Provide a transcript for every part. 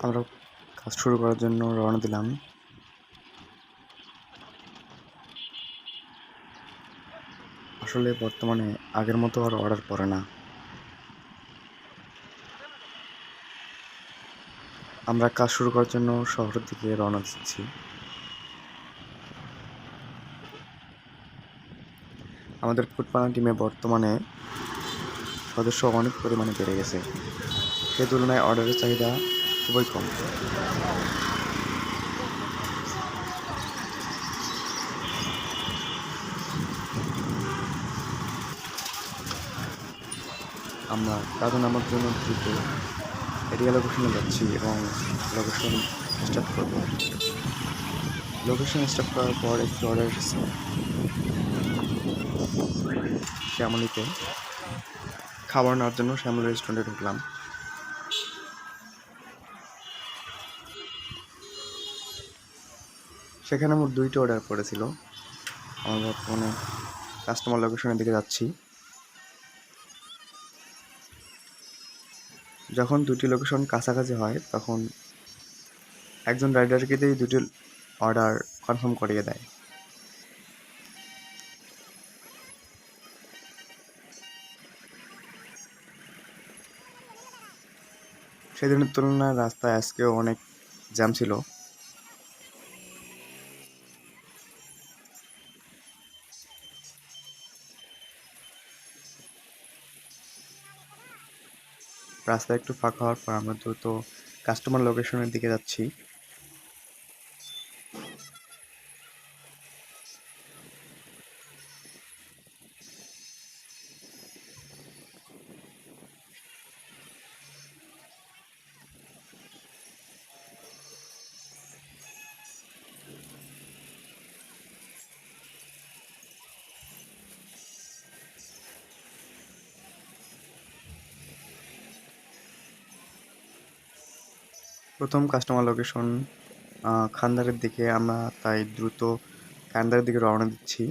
আমরা কাজ শুরু করার জন্য রওনা দিলাম। আসলে বর্তমানে আগের মতো আর অর্ডার পড়ে না। আমরা কাজ শুরু করার জন্য শহরের দিকে রওনা দিচ্ছি। আমাদের ফুড পার্লার টিমে বর্তমানে সদস্য অনেক পরিমাণে বেড়ে গেছে। সে তুলনায় অর্ডারের চাহিদা খুবই কম। আমরা কাজে নামার জন্য দ্রুত এরিয়া লোকেশনে যাচ্ছি এবং লোকেশন স্টার্ট করব। লোকেশন স্টার্ট করার পর একটি অর্ডার এসেছে শ্যামলীতে। খাবার নেওয়ার জন্য শ্যামলী রেস্টুরেন্টে ঢুকলাম। সেখানে আমার 2টি অর্ডার পড়েছিল। আমরা বর্তমানে কাস্টমার লোকেশনের দিকে যাচ্ছি। যখন 2টি লোকেশন কাছাকাছি হয় তখন একজন রাইডারকে দিয়ে 2টি অর্ডার কনফার্ম করিয়ে দেয়। সেদিনের তুলনায় রাস্তায় আজকেও অনেক জ্যাম ছিল। রাস্তা একটু ফাঁকা হওয়ার পর আমরা দ্রুত কাস্টমার লোকেশনের দিকে যাচ্ছি। প্রথম কাস্টমার লোকেশন খান্দারের দিকে, আমরা তাই দ্রুত খান্দারের দিকে রওনা দিচ্ছি।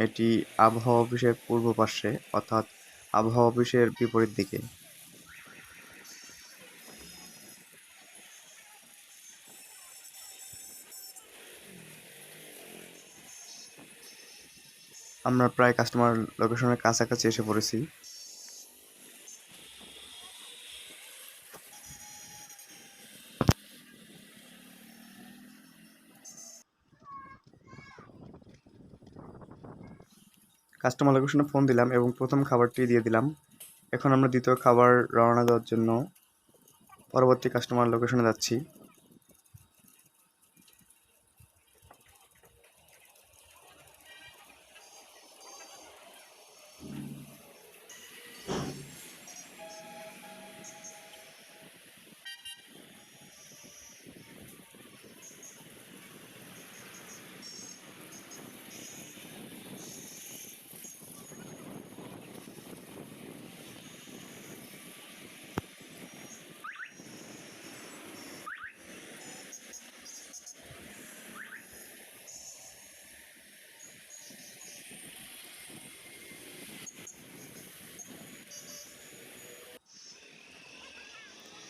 এটি আবহাওয়া অফিসের পূর্ব পার্শ্বে, অর্থাৎ আবহাওয়া অফিসের বিপরীত দিকে। আমরা প্রায় কাস্টমার লোকেশনের কাছাকাছি এসে পড়েছি। কাস্টমার লোকেশনে ফোন দিলাম এবং প্রথম খাবারটি দিয়ে দিলাম। এখন আমরা দ্বিতীয় খাবার রওনা দেওয়ার জন্য পরবর্তী কাস্টমার লোকেশনে যাচ্ছি।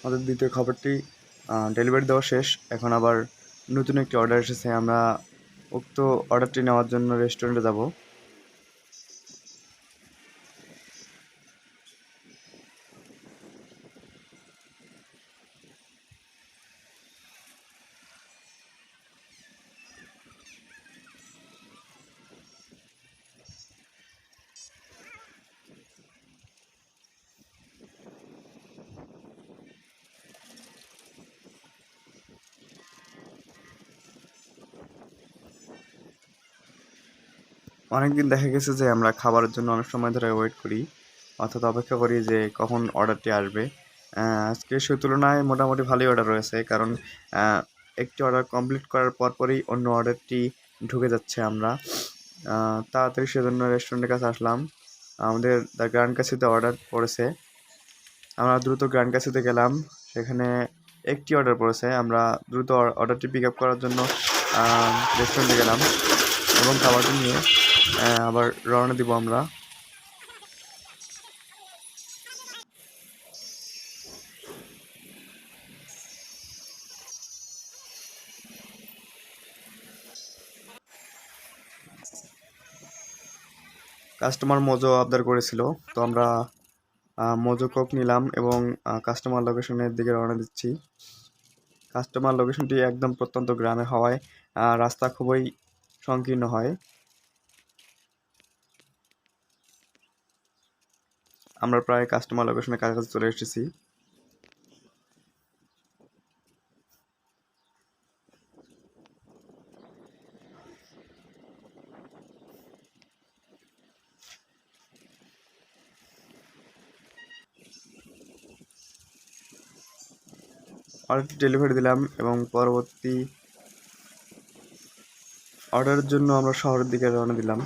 আমাদের দ্বিতীয় খাবারটি ডেলিভারি দেওয়া শেষ। এখন আবার নতুন একটি অর্ডার এসেছে। আমরা উক্ত অর্ডারটি নেওয়ার জন্য রেস্টুরেন্টে যাব। অনেকদিন দেখা গেছে যে আমরা খাবারের জন্য অনেক সময় ধরে ওয়েট করি, অর্থাৎ অপেক্ষা করি যে কখন অর্ডারটি আসবে। আজকে সে তুলনায় মোটামুটি ভালোই অর্ডার রয়েছে, কারণ একটি অর্ডার কমপ্লিট করার পরপরই অন্য অর্ডারটি ঢুকে যাচ্ছে। আমরা তাড়াতাড়ি সেজন্য রেস্টুরেন্টের কাছে আসলাম। আমাদের দ্য গ্র্যান্ড কাছিতে অর্ডার পড়েছে। আমরা দ্রুত গ্র্যান্ড কাছিতে গেলাম। সেখানে একটি অর্ডার পড়েছে। আমরা দ্রুত অর্ডারটি পিক আপ করার জন্য রেস্টুরেন্টে গেলাম এবং খাবারটি নিয়ে আবার রওনা দিব আমরা। কাস্টমার মোজো আবদার করেছিল, তো আমরা মোজো কোক নিলাম এবং কাস্টমার লোকেশনের দিকে রওনা দিচ্ছি। কাস্টমার লোকেশনটি একদম প্রত্যন্ত গ্রামে হওয়ায় রাস্তা খুবই সংকীর্ণ হয়। আমরা প্রায় কাস্টমার লোকেশনের কাছাকাছি চলে এসেছি। অর্ডারটি ডেলিভারি দিলাম এবং পরবর্তী অর্ডারের জন্য আমরা শহরের দিকে রওনা দিলাম।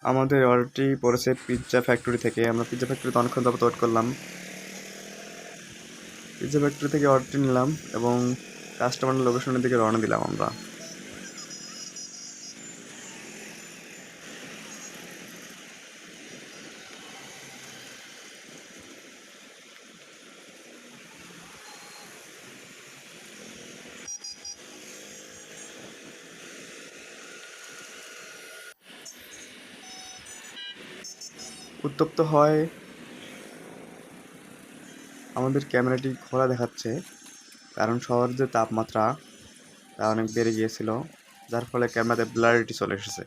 আমাদের অর্ডারটি পড়েছে পিৎজা ফ্যাক্টরি থেকে। আমরা পিৎজা ফ্যাক্টরিতে অনেকক্ষণ যাবত ওয়েট করলাম। পিৎজা ফ্যাক্টরি থেকে অর্ডারটি নিলাম এবং কাস্টমার লোকেশনের দিকে রওনা দিলাম আমরা। উত্তপ্ত হয় আমাদের ক্যামেরাটি খোলা দেখাচ্ছে, কারণ শহরের যে তাপমাত্রা তা অনেক বেড়ে গিয়েছিল, যার ফলে ক্যামেরাতে ব্লারিটি চলে এসেছে।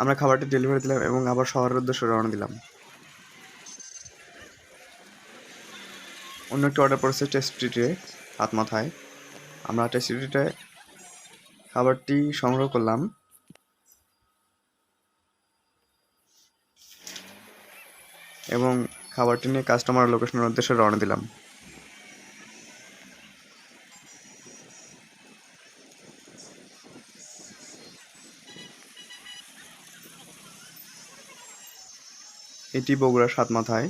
আমরা খাবারটি ডেলিভারি দিলাম এবং আবার শহরের উদ্দেশ্যে রওনা দিলাম। অন্য একটি অর্ডার পড়েছে টেস্টিতে হাত মাথায়। আমরা টেস্টিতে খাবারটি সংগ্রহ করলাম এবং খাবারটি নিয়ে কাস্টমার লোকেশনের উদ্দেশ্যে রওনা দিলাম। এটি বগুড়া সাতমাথায়।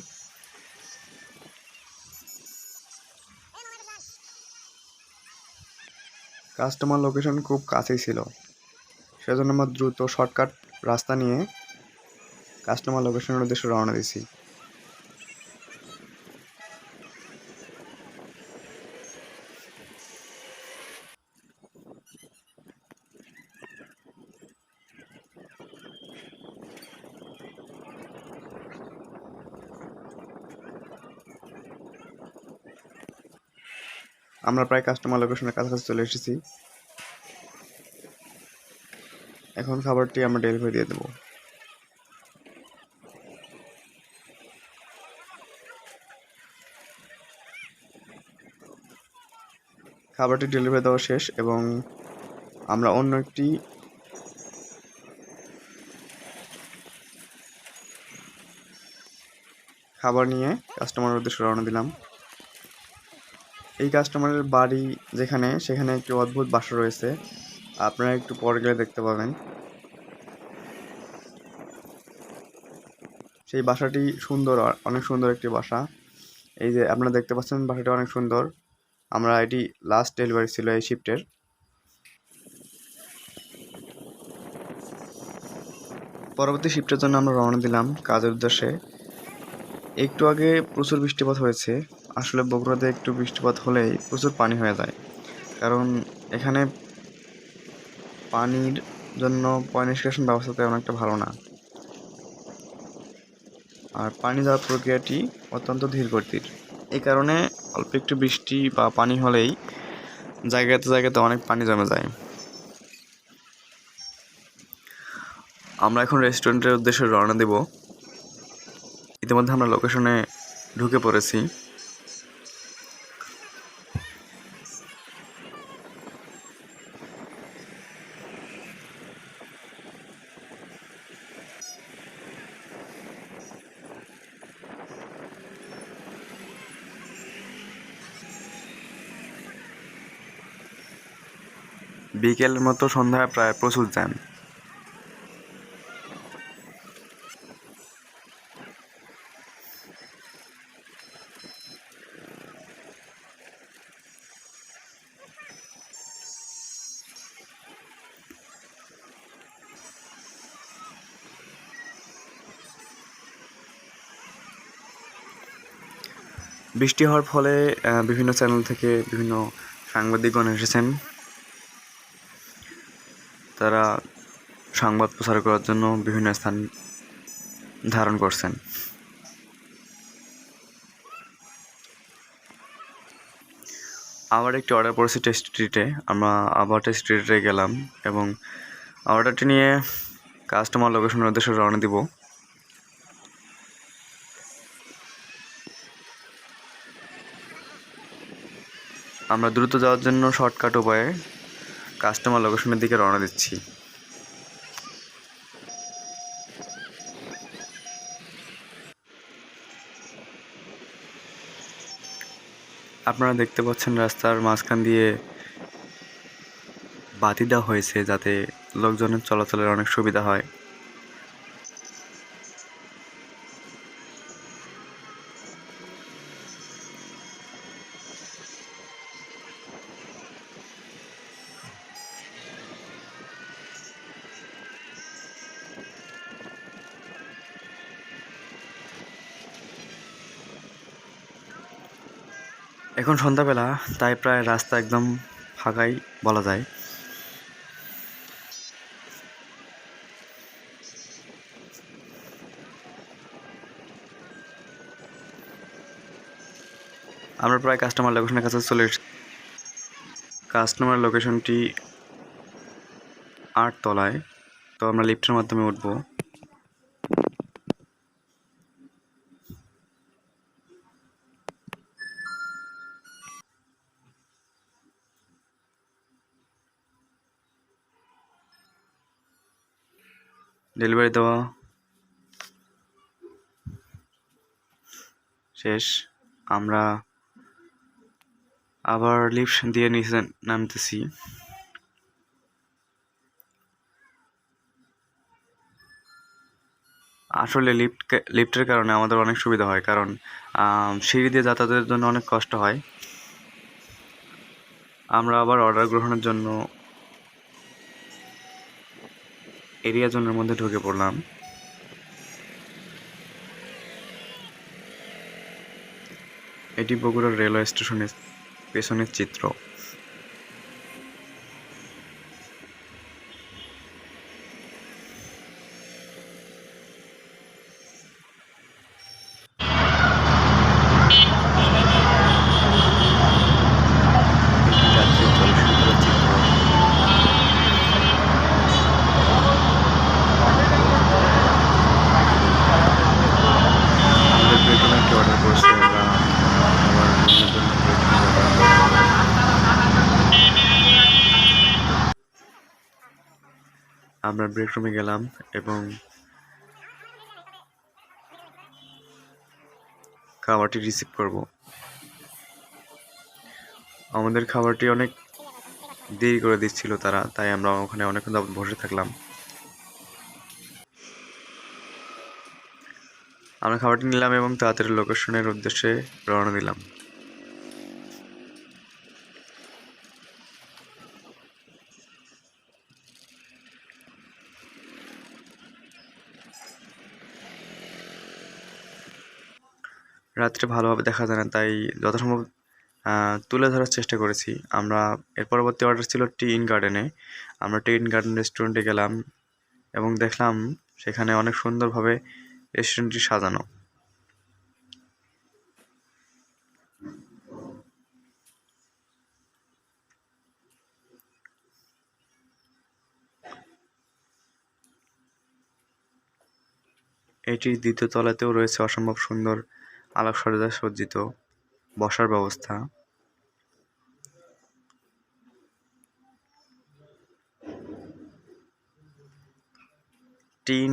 কাস্টমার লোকেশন খুব কাছেই ছিল, সেজন্য আমরা দ্রুত শর্টকাট রাস্তা নিয়ে কাস্টমার লোকেশনের উদ্দেশ্যে রওনা দিয়েছি। আমরা প্রায় কাস্টমার লোকেশনের কাছাকাছি চলে এসেছি। এখন খাবারটি আমরা ডেলিভারি দিয়ে দেবো। খাবারটি ডেলিভারি দেওয়া শেষ এবং আমরা অন্য একটি খাবার নিয়ে কাস্টমারের উদ্দেশ্যে রওনা দিলাম। এই কাস্টমারের বাড়ি যেখানে, সেখানে একটি অদ্ভুত বাসা রয়েছে, আপনারা একটু পরে গেলে দেখতে পাবেন। সেই বাসাটি সুন্দর, অনেক সুন্দর একটি বাসা। এই যে আপনারা দেখতে পাচ্ছেন, বাসাটি অনেক সুন্দর। আমরা এটি লাস্ট ডেলিভারি ছিল এই শিফটের। পরবর্তী শিফটের জন্য আমরা রওনা দিলাম কাজের উদ্দেশ্যে। একটু আগে প্রচুর বৃষ্টিপাত হয়েছে। আসলে বগুড়াতে একটু বৃষ্টিপাত হলেই প্রচুর পানি হয়ে যায়, কারণ এখানে পানির জন্য পয় নিষ্কাশন ব্যবস্থা তেমন একটা ভালো না, আর পানি দেওয়ার প্রক্রিয়াটি অত্যন্ত ধীর গতির। এই কারণে অল্প একটু বৃষ্টি বা পানি হলেই জায়গাতে জায়গাতে অনেক পানি জমে যায়। আমরা এখন রেস্টুরেন্টের উদ্দেশ্যে রওনা দেব। ইতিমধ্যে আমরা লোকেশনে ঢুকে পড়েছি। বিকেলের মতো সন্ধ্যায় প্রায় প্রচুর জ্যাম। বৃষ্টি হওয়ার ফলে বিভিন্ন চ্যানেল থেকে বিভিন্ন সাংবাদিকগণ এসেছেন। তারা সংবাদ প্রচার করার জন্য বিভিন্ন স্থান ধারণ করছেন। আবার একটি অর্ডার পড়েছি টেস্টি ট্রিটে। আমরা আবার টেস্টি ট্রিটে গেলাম এবং অর্ডারটি নিয়ে কাস্টমার লোকেশনের উদ্দেশ্যে রওনা দিব। আমরা দ্রুত যাওয়ার জন্য শর্টকাট উপায়ে কাস্টমার লোকেশনের দিকে রওনা দিচ্ছি। আপনারা দেখতে পাচ্ছেন রাস্তার মাঝখান দিয়ে বাতি দেওয়া হয়েছে যাতে লোকজনের চলাচলের অনেক সুবিধা হয়। এখন সন্ধ্যাবেলা, তাই প্রায় রাস্তা একদম ফাঁকাই বলা যায়। আমরা প্রায় কাস্টমার লোকেশনের কাছে চলে এসেছি। কাস্টমার লোকেশনটি 8 তলায়, তো আমরা লিফটের মাধ্যমে উঠব। ডেলিভারি দেওয়া শেষ। আমরা আবার লিফট দিয়ে নিচে নামতেছি। আসলে লিফটের কারণে আমাদের অনেক সুবিধা হয়, কারণ সিঁড়ি দিয়ে যাতায়াতের জন্য অনেক কষ্ট হয়। আমরা আবার অর্ডার গ্রহণের জন্য এরিয়া জোনের মধ্যে ঢুকে পড়লাম। এটি বগুড়ার রেলওয়ে স্টেশনের পেছনের চিত্র। এটি রাত্রির জলসূচনার চিত্র। আমাদের বেতন একটি অর্ডার করেছি। আমরা আবার রুমের জন্য আমরা ব্রেক রুমে গেলাম এবং খাবারটি রিসিভ করব। আমাদের খাবারটি অনেক দেরি করে দিচ্ছিল তারা, তাই আমরা ওখানে অনেকক্ষণ যাবত বসে থাকলাম। আমরা খাবারটি নিলাম এবং তাড়াতাড়ি লোকেশনের উদ্দেশ্যে রওনা দিলাম। রাত্রে ভালোভাবে দেখা যায় না, তাই যথাসম্ভব তুলে ধরার চেষ্টা করেছি। আমরা এর পরবর্তী অর্ডার ছিল টি ইন গার্ডেনে। আমরা টি ইন গার্ডেন রেস্টুরেন্টে গেলাম এবং দেখলাম সেখানে অনেক সুন্দরভাবে রেস্টুরেন্টটি সাজানো। এটির দ্বিতীয় তলাতেও রয়েছে অসম্ভব সুন্দর আলোকসজ্জা সজ্জিত বসার ব্যবস্থা। টিন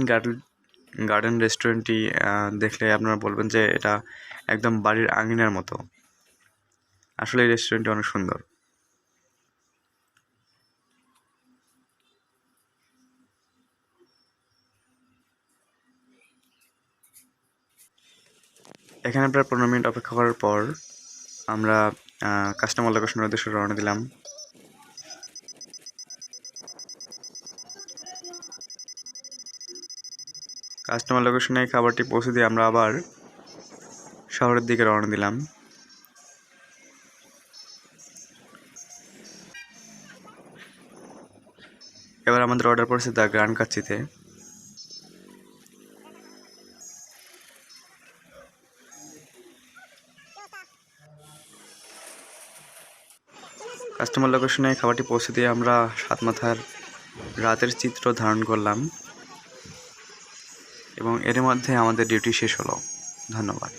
গার্ডেন রেস্টুরেন্টটি দেখলে আপনারা বলবেন যে এটা একদম বাড়ির আঙিনার মতো। আসলে এই রেস্টুরেন্টটি অনেক সুন্দর। এখানে প্রায় 15 মিনিট অপেক্ষা করার পর আমরা কাস্টমার লোকেশনের উদ্দেশ্যে রওনা দিলাম। কাস্টমার লোকেশনে খাবারটি পৌঁছে দিয়ে আমরা আবার শহরের দিকে রওনা দিলাম। এবার আমাদের অর্ডার পড়েছে দ্য গ্র্যান্ড কাচ্চিতে। কাস্টমার লোকেশনে খাবারটি পৌঁছে দিয়ে আমরা সাত মাথার রাতের চিত্র ধারণ করলাম এবং এর মধ্যে আমাদের ডিউটি শেষ হলো। ধন্যবাদ।